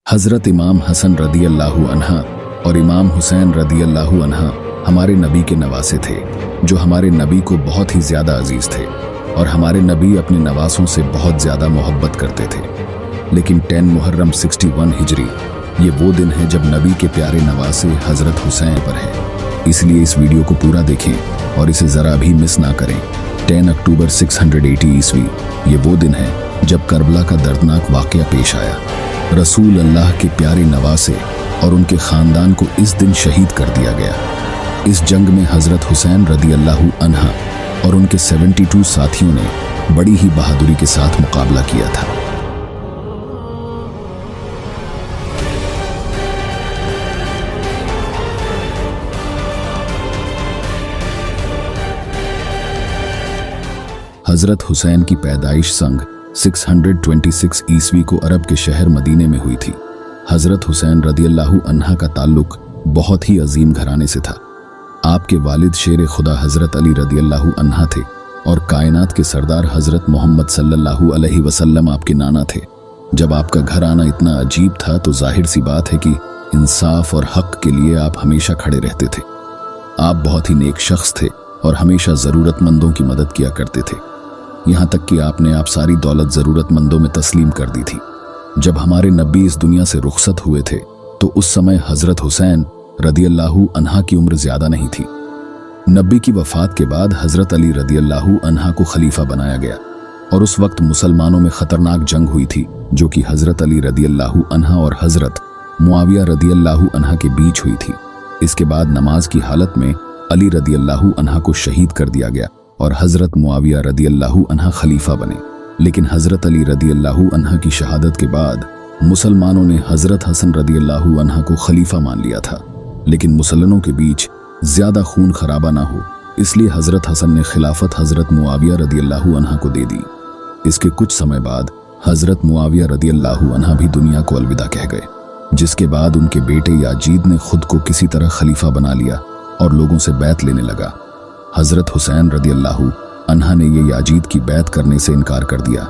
हज़रत इमाम हसन रदी अल्लाहु अन्हा और इमाम हुसैन रदी अल्लाहु अन्हा हमारे नबी के नवासे थे, जो हमारे नबी को बहुत ही ज़्यादा अजीज़ थे और हमारे नबी अपने नवासों से बहुत ज़्यादा मोहब्बत करते थे। लेकिन 10 मुहर्रम 61 हिजरी ये वो दिन है जब नबी के प्यारे नवासे हज़रत हुसैन पर है। इसलिए इस वीडियो को पूरा देखें और इसे ज़रा भी मिस ना करें। 10 अक्टूबर 680 ईस्वी ये वो दिन है जब करबला का दर्दनाक वाक़या पेश आया। रसूल अल्लाह के प्यारे नवासे और उनके ख़ानदान को इस दिन शहीद कर दिया गया। इस जंग में हज़रत हुसैन रदी अल्लाहु अन्हा और उनके 72 साथियों ने बड़ी ही बहादुरी के साथ मुकाबला किया था। हज़रत हुसैन की पैदाइश संग 626 ईस्वी को अरब के शहर मदीने में हुई थी। हज़रत हुसैन रदी अल्लाहु अन्हा का ताल्लुक बहुत ही अजीम घराने से था। आपके वालिद शेर खुदा हज़रत अली रदी अल्लाहु अन्हा थे और कायनात के सरदार हज़रत मोहम्मद सल्लल्लाहु अलैहि वसल्लम आपके नाना थे। जब आपका घर आना इतना अजीब था तो जाहिर सी बात है कि इंसाफ और हक के लिए आप हमेशा खड़े रहते थे। आप बहुत ही नेक शख्स थे और हमेशा ज़रूरतमंदों की मदद किया करते थे। यहाँ तक कि आपने आप सारी दौलत ज़रूरतमंदों में तस्लीम कर दी थी। जब हमारे नबी इस दुनिया से रुखसत हुए थे तो उस समय हज़रत हुसैन रदी अल्लाहु अन्हा की उम्र ज़्यादा नहीं थी। नबी की वफ़ात के बाद हज़रत अली रदी अल्लाहु अन्हा को खलीफा बनाया गया और उस वक्त मुसलमानों में ख़तरनाक जंग हुई थी, जो कि हज़रत अली रदी अल्लाहु अन्हा और हज़रत मुआविया रदी अल्लाहु अन्हा के बीच हुई थी। इसके बाद नमाज की हालत में अली रदी अल्लाहु अन्हा को शहीद कर दिया गया और हज़रत मुआविया रदी अल्लाहु अन्हा खलीफा बने। लेकिन हज़रत अली रदी अल्लाहु अन्हा की शहादत के बाद मुसलमानों ने हज़रत हसन रदी अल्लाहु अन्हा को खलीफा मान लिया था। लेकिन मुसल्लनों के बीच ज़्यादा खून खराबा ना हो, इसलिए हज़रत हसन ने खिलाफत हज़रत मुआविया रदी अल्लाहु अन्हा को दे दी। इसके कुछ समय बाद हज़रत मुआविया रदी अल्लाहु अन्हा भी दुनिया को अलविदा कह गए, जिसके बाद उनके बेटे याजीद ने खुद को किसी तरह खलीफा बना लिया और लोगों से बैत लेने लगा। हज़रत हुसैन रदी अल्लाहु अन्हा ने ये याजीद की बैत करने से इनकार कर दिया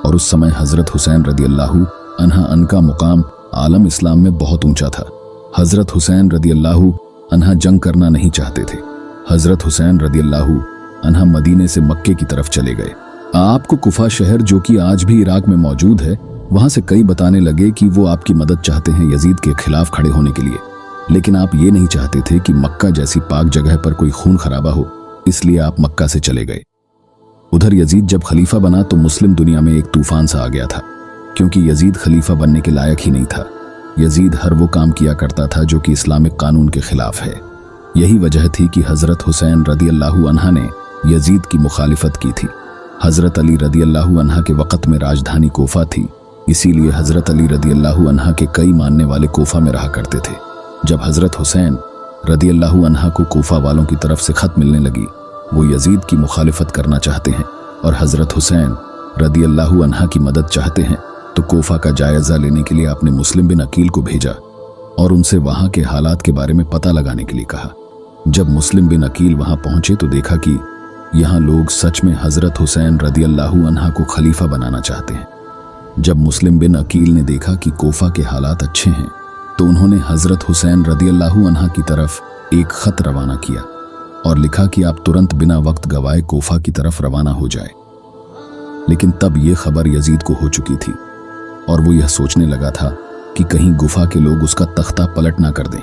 और उस समय हज़रत हुसैन रदी अल्लाहु अन्हा का मुकाम आलम इस्लाम में बहुत ऊंचा था। हज़रत हुसैन रदी अल्लाहु अन्हा जंग करना नहीं चाहते थे। हज़रत हुसैन रदी अल्लाहु अन्हा मदीने से मक्के की तरफ चले गए। आपको कुफा शहर, जो कि आज भी इराक में मौजूद है, वहाँ से कई बताने लगे कि वो आपकी मदद चाहते हैं यजीद के खिलाफ खड़े होने के लिए। लेकिन आप ये नहीं चाहते थे कि मक्का जैसी पाक जगह पर कोई खून खराबा हो, इसलिए आप मक्का से चले गए। उधर यजीद जब खलीफा बना तो मुस्लिम दुनिया में एक तूफान सा आ गया था, क्योंकि यजीद खलीफा बनने के लायक ही नहीं था। यजीद हर वो काम किया करता था जो कि इस्लामिक कानून के खिलाफ है। यही वजह थी कि हज़रत हुसैन रदी अल्लाहु अन्हा ने यजीद की मुखालिफत की थी। हज़रत अली रदी अल्लाहु अन्हा के वक़्त में राजधानी कोफा थी, इसीलिए हज़रत अली रदी अल्लाहु अन्हा के कई मानने वाले कोफा में रहा करते थे। जब हज़रत हुसैन रदी अल्लाहु अन्हा को कोफा वालों की तरफ से ख़त मिलने लगी, वो यजीद की मुखालिफत करना चाहते हैं और हज़रत हुसैन रदी अल्लाहु अन्हा की मदद चाहते हैं, तो कोफा का जायज़ा लेने के लिए आपने मुस्लिम बिन अकील को भेजा और उनसे वहाँ के हालात के बारे में पता लगाने के लिए कहा। जब मुस्लिम बिन अकील वहाँ पहुँचे तो देखा कि यहाँ लोग सच में हज़रत हुसैन रदी अल्लाहु अन्हा को खलीफा बनाना चाहते हैं। जब मुस्लिम बिन अकील ने देखा कि कोफा के हालात अच्छे हैं तो उन्होंने हज़रत हुसैन रदी अल्लाहु अन्हा की तरफ एक ख़त रवाना किया और लिखा कि आप तुरंत बिना वक्त गवाए कोफा की तरफ रवाना हो जाए। लेकिन तब ये खबर यजीद को हो चुकी थी और वो यह सोचने लगा था कि कहीं गुफा के लोग उसका तख्ता पलट ना कर दें,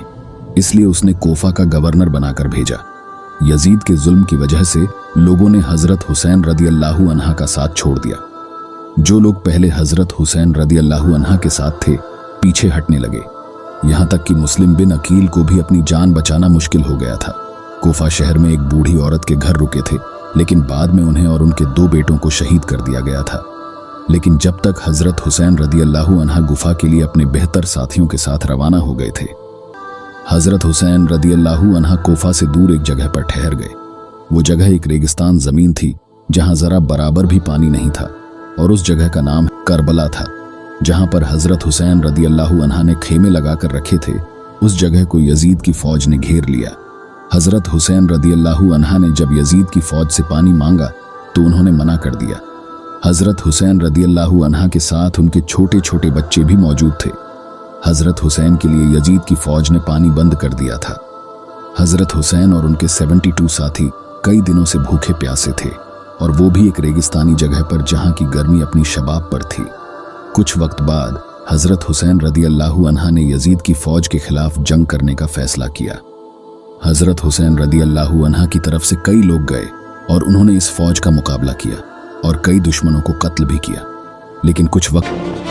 इसलिए उसने कोफा का गवर्नर बनाकर भेजा। यजीद के जुल्म की वजह से लोगों ने हज़रत हुसैन रदी अल्लाहु अन्हा का साथ छोड़ दिया। जो लोग पहले हज़रत हुसैन रदी अल्लाहु अन्हा के साथ थे पीछे हटने लगे, यहाँ तक कि मुस्लिम बिन अकील को भी अपनी जान बचाना मुश्किल हो गया था। कोफा शहर में एक बूढ़ी औरत के घर रुके थे, लेकिन बाद में उन्हें और उनके 2 बेटों को शहीद कर दिया गया था। लेकिन जब तक हज़रत हुसैन रदी अल्लाहु अन्हा गुफा के लिए अपने बेहतर साथियों के साथ रवाना हो गए थे, हज़रत हुसैन रदी अल्लाहु अन्हा कोफा से दूर एक जगह पर ठहर गए। वो जगह एक रेगिस्तान ज़मीन थी जहाँ ज़रा बराबर भी पानी नहीं था और उस जगह का नाम करबला था, जहाँ पर हज़रत हुसैन रदी अल्लाहु अन्हा ने खेमे लगा कर रखे थे। उस जगह को यजीद की फ़ौज ने घेर लिया। हज़रत हुसैन रदी अल्लाहु अन्हा ने जब यजीद की फ़ौज से पानी मांगा तो उन्होंने मना कर दिया। हज़रत हुसैन रदी अल्लाहु अन्हा के साथ उनके छोटे छोटे बच्चे भी मौजूद थे। हजरत हुसैन के लिए यजीद की फौज ने पानी बंद कर दिया था। हजरत हुसैन और उनके 72 साथी कई दिनों से भूखे प्यासे थे, और वो भी एक रेगिस्तानी जगह पर जहां की गर्मी अपनी शबाब पर थी। कुछ वक्त बाद हजरत हुसैन रदियल्लाहु अन्हा ने यजीद की फौज के खिलाफ जंग करने का फैसला किया। हजरत हुसैन रदियल्लाहु अन्हा की तरफ से कई लोग गए और उन्होंने इस फौज का मुकाबला किया और कई दुश्मनों को कत्ल भी किया। लेकिन कुछ वक्त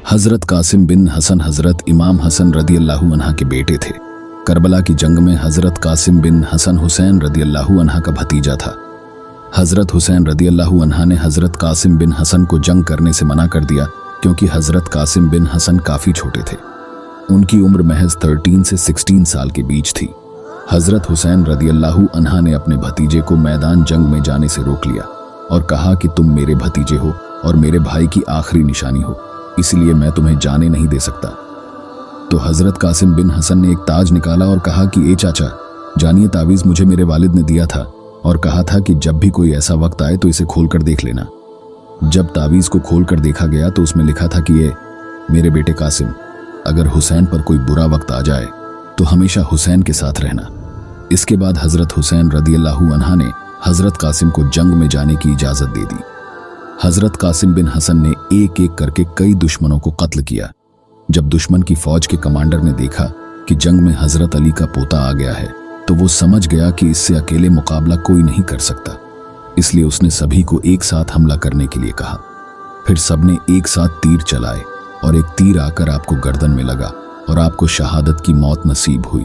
हजरत कासिम बिन हसन हजरत इमाम हसन रदियल्लाहु अन्हा के बेटे थे। करबला की जंग में हजरत कासिम बिन हसन हुसैन रदियल्लाहु अन्हा का भतीजा था। हजरत हुसैन रदियल्लाहु अन्हा ने हजरत कासिम बिन हसन को जंग करने से मना कर दिया, क्योंकि हजरत कासिम बिन हसन काफी छोटे थे। उनकी उम्र महज 13 से 16 साल के बीच थी। हजरत हुसैन रदियल्लाहु अन्हा ने अपने भतीजे को मैदान जंग में जाने से रोक लिया और कहा कि तुम मेरे भतीजे हो और मेरे भाई की आखिरी निशानी हो, इसलिए मैं तुम्हें जाने नहीं दे सकता। तो हजरत कासिम बिन हसन ने एक ताज निकाला और कहा कि ए चाचा, जानिए तावीज़ मुझे मेरे वालिद ने दिया था और कहा था कि जब भी कोई ऐसा वक्त आए तो इसे खोलकर देख लेना। जब तावीज़ को खोलकर देखा गया तो उसमें लिखा था कि ये मेरे बेटे कासिम, अगर हुसैन पर कोई बुरा वक्त आ जाए तो हमेशा हुसैन के साथ रहना। इसके बाद हजरत हुसैन रदियल्लाहु अन्हा ने हजरत कासिम को जंग में जाने की इजाज़त दे दी। हजरत कासिम बिन हसन ने एक एक करके कई दुश्मनों को कत्ल किया। जब दुश्मन की फौज के कमांडर ने देखा कि जंग में हजरत अली का पोता आ गया है, तो वो समझ गया कि इससे अकेले मुकाबला कोई नहीं कर सकता। इसलिए उसने सभी को एक साथ हमला करने के लिए कहा। फिर सबने एक साथ तीर चलाए और एक तीर आकर आपको गर्दन में लगा और आपको शहादत की मौत नसीब हुई।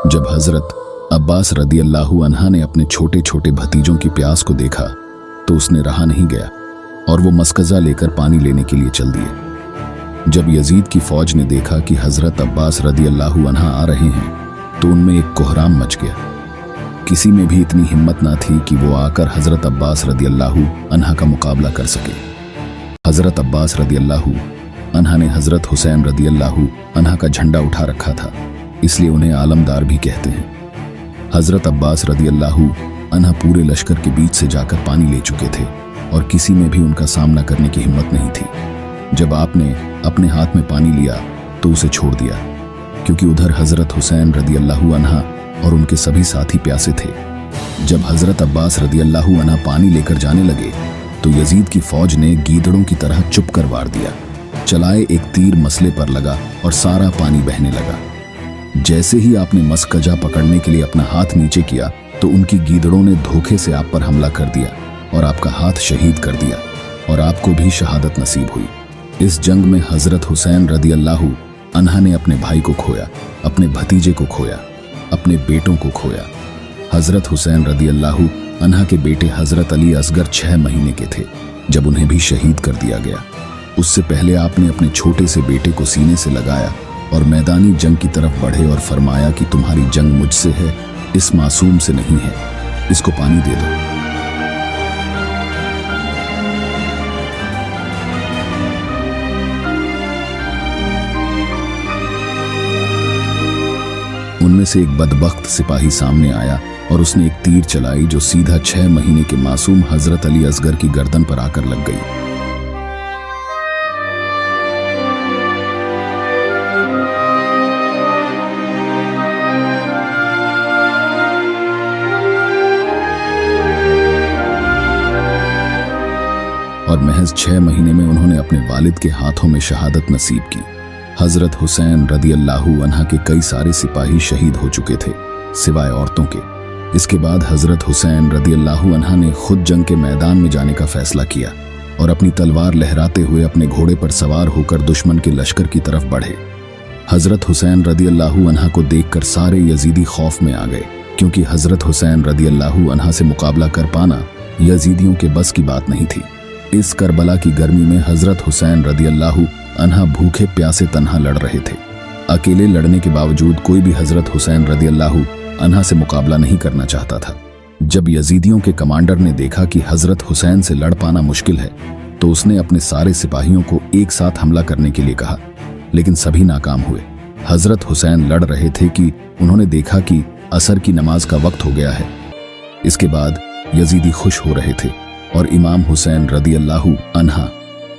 जब हजरत अब्बास रदियल्लाहु अन्हा ने अपने छोटे छोटे भतीजों की प्यास को देखा तो उसने रहा नहीं गया और वो मस्कज़ा लेकर पानी लेने के लिए चल दिए। जब यजीद की फौज ने देखा कि हजरत अब्बास रदियल्लाहु अन्हा आ रहे हैं तो उनमें एक कोहराम मच गया। किसी में भी इतनी हिम्मत ना थी कि वो आकर हजरत अब्बास रदियल्लाहु अन्हा का मुकाबला कर सके। हजरत अब्बास रदियल्लाहु अन्हा ने हजरत हुसैन रदियल्लाहु अन्हा का झंडा उठा रखा था, इसलिए उन्हें आलमदार भी कहते हैं। हजरत अब्बास रदियल्लाहु अन्हा पूरे लश्कर के बीच से जाकर पानी ले चुके थे और किसी में भी उनका सामना करने की हिम्मत नहीं थी। जब आपने अपने हाथ में पानी लिया तो उसे छोड़ दिया, क्योंकि उधर हजरत हुसैन रदियल्लाहु अन्हा और उनके सभी साथी प्यासे थे। जब हजरत अब्बास रदियल्लाहु अन्हा पानी लेकर जाने लगे तो यजीद की फौज ने गीदड़ों की तरह चुप कर वार दिया। चलाए एक तीर मसले पर लगा और सारा पानी बहने लगा। जैसे ही आपने मस्कजा पकड़ने के लिए अपना हाथ नीचे किया तो उनकी गीदड़ों ने धोखे से आप पर हमला कर दिया और आपका हाथ शहीद कर दिया और आपको भी शहादत नसीब हुई। इस जंग में हजरत हुसैन रदियल्लाहु अन्हा ने अपने भाई को खोया, अपने भतीजे को खोया, अपने बेटों को खोया। हजरत हुसैन रदियल्लाहु अन्हा के बेटे हजरत अली असगर 6 महीने के थे जब उन्हें भी शहीद कर दिया गया। उससे पहले आपने अपने छोटे से बेटे को सीने से लगाया और मैदानी जंग की तरफ बढ़े और फरमाया कि तुम्हारी जंग मुझसे है, इस मासूम से नहीं है, इसको पानी दे दो। उनमें से एक बदबख्त सिपाही सामने आया और उसने एक तीर चलाई जो सीधा 6 महीने के मासूम हजरत अली असगर की गर्दन पर आकर लग गई। और महज 6 महीने में उन्होंने अपने वालिद के हाथों में शहादत नसीब की। हजरत हुसैन रदियल्लाहु अन्हा के कई सारे सिपाही शहीद हो चुके थे, सिवाय औरतों के। इसके बाद हजरत हुसैन रदियल्लाहु अन्हा ने खुद जंग के मैदान में जाने का फैसला किया और अपनी तलवार लहराते हुए अपने घोड़े पर सवार होकर दुश्मन के लश्कर की तरफ बढ़े। हजरत हुसैन रदियल्लाहु अन्हा को देखकर सारे यजीदी खौफ में आ गए, क्योंकि हजरत हुसैन रदियल्लाहु अन्हा से मुकाबला कर पाना यजीदियों के बस की बात नहीं थी। इस करबला की गर्मी में हजरत हुसैन रदियल्लाहु अन्हा भूखे प्यासे तन्हा लड़ रहे थे। अकेले लड़ने के बावजूद कोई भी हजरत हुसैन रदियल्लाहु अन्हा से मुकाबला नहीं करना चाहता था। जब यजीदियों के कमांडर ने देखा कि हजरत हुसैन से लड़ पाना मुश्किल है तो उसने अपने सारे सिपाहियों को एक साथ हमला करने के लिए कहा, लेकिन सभी नाकाम हुए। हजरत हुसैन लड़ रहे थे कि उन्होंने देखा कि असर की नमाज का वक्त हो गया है। इसके बाद यजीदी खुश हो रहे थे और इमाम हुसैन रदियल्लाहु अन्हा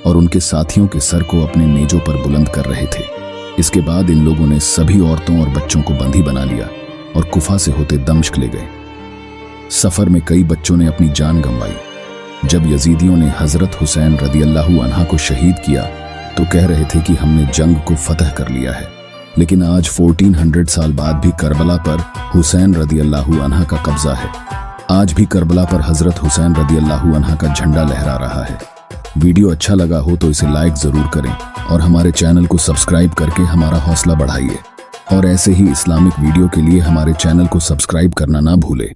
और उनके साथियों के सर को अपने नेजों पर बुलंद कर रहे थे। इसके बाद इन लोगों ने सभी औरतों और बच्चों को बंदी बना लिया और कुफा से होते दमिश्क ले गए। सफर में कई बच्चों ने अपनी जान गंवाई। जब यजीदियों ने हजरत हुसैन रदियल्लाहु अन्हा को शहीद किया तो कह रहे थे कि हमने जंग को फतह कर लिया है, लेकिन आज 1400 साल बाद भी करबला पर हुसैन रदियल्लाहु अन्हा का कब्जा है। आज भी करबला पर हजरत हुसैन रदियल्लाहु अन्हा का झंडा लहरा रहा है। वीडियो अच्छा लगा हो तो इसे लाइक जरूर करें और हमारे चैनल को सब्सक्राइब करके हमारा हौसला बढ़ाइए। और ऐसे ही इस्लामिक वीडियो के लिए हमारे चैनल को सब्सक्राइब करना ना भूलें।